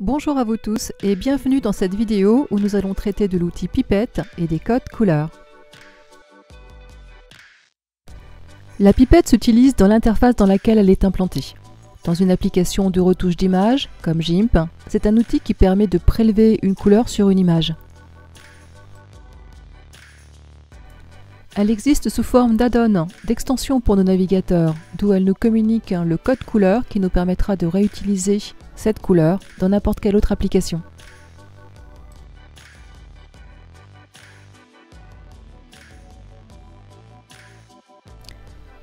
Bonjour à vous tous et bienvenue dans cette vidéo où nous allons traiter de l'outil pipette et des codes couleurs. La pipette s'utilise dans l'interface dans laquelle elle est implantée. Dans une application de retouche d'image, comme GIMP, c'est un outil qui permet de prélever une couleur sur une image. Elle existe sous forme d'add-on, d'extension pour nos navigateurs, d'où elle nous communique le code couleur qui nous permettra de réutiliser cette couleur dans n'importe quelle autre application.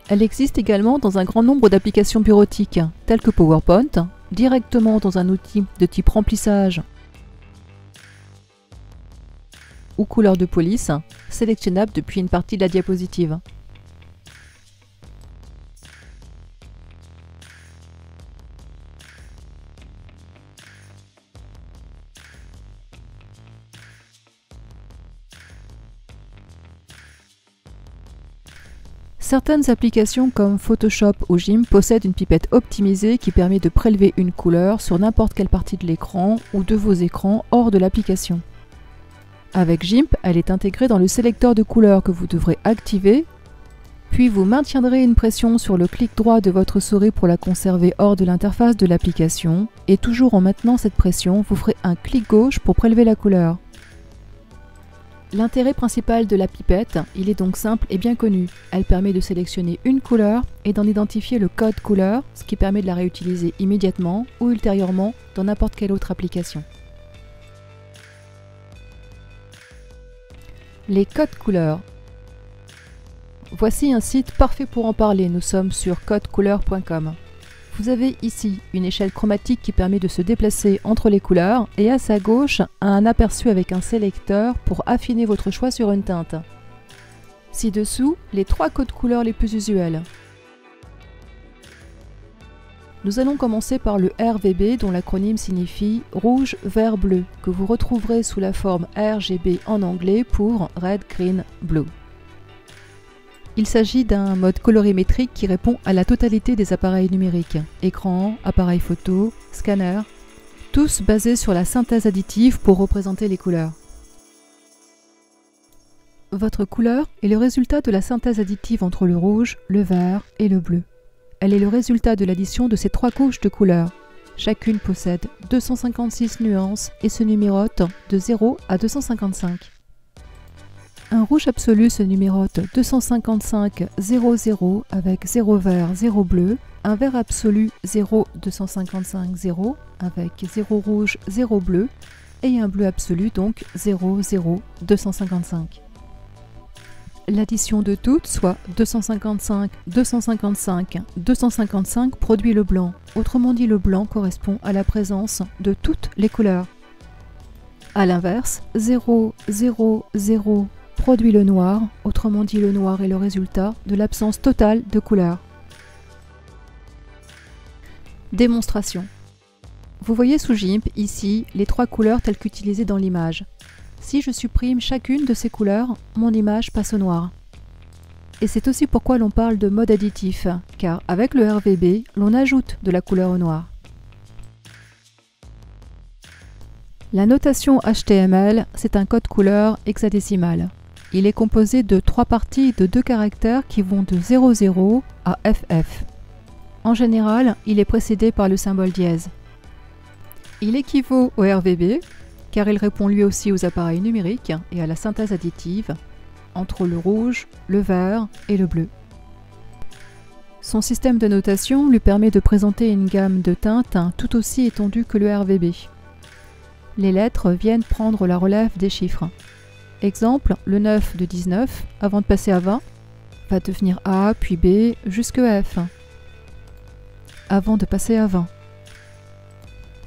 Elle existe également dans un grand nombre d'applications bureautiques, telles que PowerPoint, directement dans un outil de type remplissage ou couleur de police, sélectionnable depuis une partie de la diapositive. Certaines applications comme Photoshop ou GIMP possèdent une pipette optimisée qui permet de prélever une couleur sur n'importe quelle partie de l'écran ou de vos écrans hors de l'application. Avec GIMP, elle est intégrée dans le sélecteur de couleurs que vous devrez activer, puis vous maintiendrez une pression sur le clic droit de votre souris pour la conserver hors de l'interface de l'application, et toujours en maintenant cette pression, vous ferez un clic gauche pour prélever la couleur. L'intérêt principal de la pipette, il est donc simple et bien connu. Elle permet de sélectionner une couleur et d'en identifier le code couleur, ce qui permet de la réutiliser immédiatement ou ultérieurement dans n'importe quelle autre application. Les codes couleurs. Voici un site parfait pour en parler, nous sommes sur codecouleur.com. Vous avez ici une échelle chromatique qui permet de se déplacer entre les couleurs et à sa gauche un aperçu avec un sélecteur pour affiner votre choix sur une teinte. Ci-dessous, les 3 codes couleurs les plus usuels. Nous allons commencer par le RVB dont l'acronyme signifie rouge, vert, bleu, que vous retrouverez sous la forme RGB en anglais pour Red, Green, Blue. Il s'agit d'un mode colorimétrique qui répond à la totalité des appareils numériques, écran, appareil photo, scanner, tous basés sur la synthèse additive pour représenter les couleurs. Votre couleur est le résultat de la synthèse additive entre le rouge, le vert et le bleu. Elle est le résultat de l'addition de ces 3 couches de couleurs. Chacune possède 256 nuances et se numérote de 0 à 255. Un rouge absolu se numérote 255 00 avec 0 vert, 0 bleu, un vert absolu 0 255 0 avec 0 rouge, 0 bleu et un bleu absolu donc 0 0 255. L'addition de toutes, soit 255, 255, 255 produit le blanc. Autrement dit, le blanc correspond à la présence de toutes les couleurs. A l'inverse, 0 0 0 produit le noir, autrement dit le noir est le résultat de l'absence totale de couleurs. Démonstration. Vous voyez sous GIMP, ici, les 3 couleurs telles qu'utilisées dans l'image. Si je supprime chacune de ces couleurs, mon image passe au noir. Et c'est aussi pourquoi l'on parle de mode additif, car avec le RVB, l'on ajoute de la couleur au noir. La notation HTML, c'est un code couleur hexadécimal. Il est composé de 3 parties de 2 caractères qui vont de 00 à FF. En général, il est précédé par le symbole dièse. Il équivaut au RVB, car il répond lui aussi aux appareils numériques et à la synthèse additive entre le rouge, le vert et le bleu. Son système de notation lui permet de présenter une gamme de teintes tout aussi étendue que le RVB. Les lettres viennent prendre la relève des chiffres. Exemple, le 9 de 19, avant de passer à 20, va devenir A, puis B, jusque F, avant de passer à 20.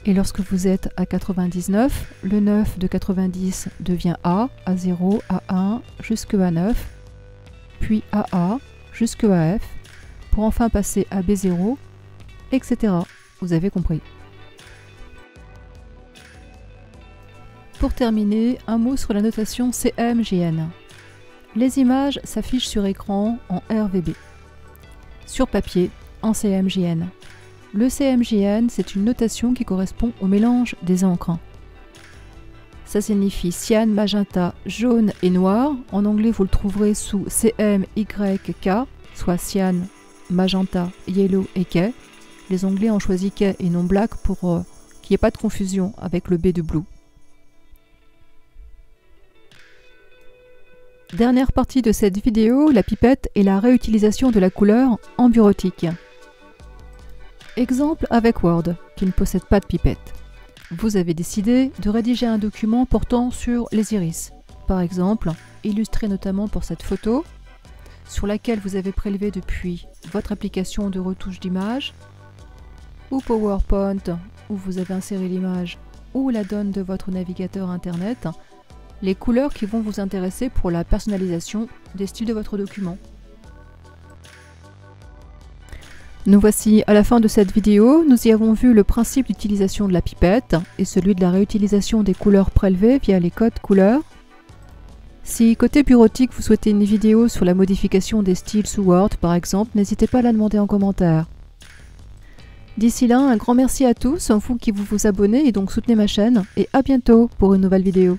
Et lorsque vous êtes à 99, le 9 de 90 devient A, A0, A1, jusque A9, puis AA, jusque AF, pour enfin passer à B0, etc. Vous avez compris. Pour terminer, un mot sur la notation CMJN. Les images s'affichent sur écran en RVB, sur papier en CMJN. Le CMJN, c'est une notation qui correspond au mélange des encres. Ça signifie cyan, magenta, jaune et noir. En anglais, vous le trouverez sous CMYK, soit cyan, magenta, yellow et kay. Les Anglais ont choisi kay et non black pour qu'il n'y ait pas de confusion avec le B de blue. Dernière partie de cette vidéo, la pipette et la réutilisation de la couleur en bureautique. Exemple avec Word, qui ne possède pas de pipette. Vous avez décidé de rédiger un document portant sur les iris. Par exemple, illustré notamment pour cette photo, sur laquelle vous avez prélevé depuis votre application de retouche d'image, ou PowerPoint, où vous avez inséré l'image, ou la donne de votre navigateur Internet, les couleurs qui vont vous intéresser pour la personnalisation des styles de votre document. Nous voici à la fin de cette vidéo. Nous y avons vu le principe d'utilisation de la pipette et celui de la réutilisation des couleurs prélevées via les codes couleurs. Si côté bureautique vous souhaitez une vidéo sur la modification des styles sous Word par exemple, n'hésitez pas à la demander en commentaire. D'ici là, un grand merci à tous, vous qui vous abonnez et donc soutenez ma chaîne, et à bientôt pour une nouvelle vidéo.